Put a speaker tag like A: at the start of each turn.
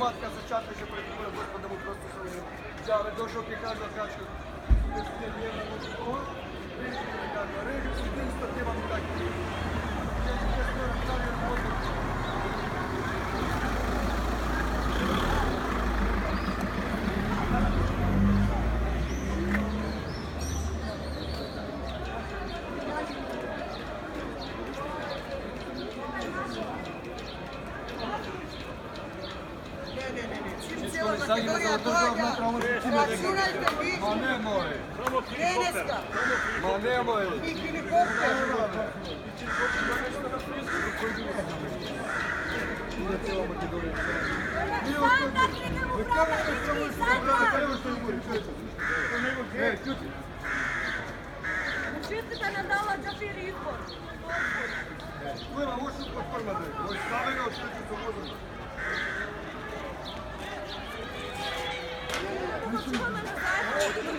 A: матка зачатка ще перед Господом просто свою. Взяли дошок і кажуть, качку. Рижу, сидим, стати вам так.
B: Računajte vi.
A: Ma nemoj.
B: Veneska.
A: Ma nemoj.
B: Bikini koktel.
C: Sanda, klikam u prava, klikni, Sanda! Čuti da nam dala Džafir izbor.
A: Klima, možeš u potpormati. Ovo stavega od što ću se voziti.
C: Počuvamo na zajedno.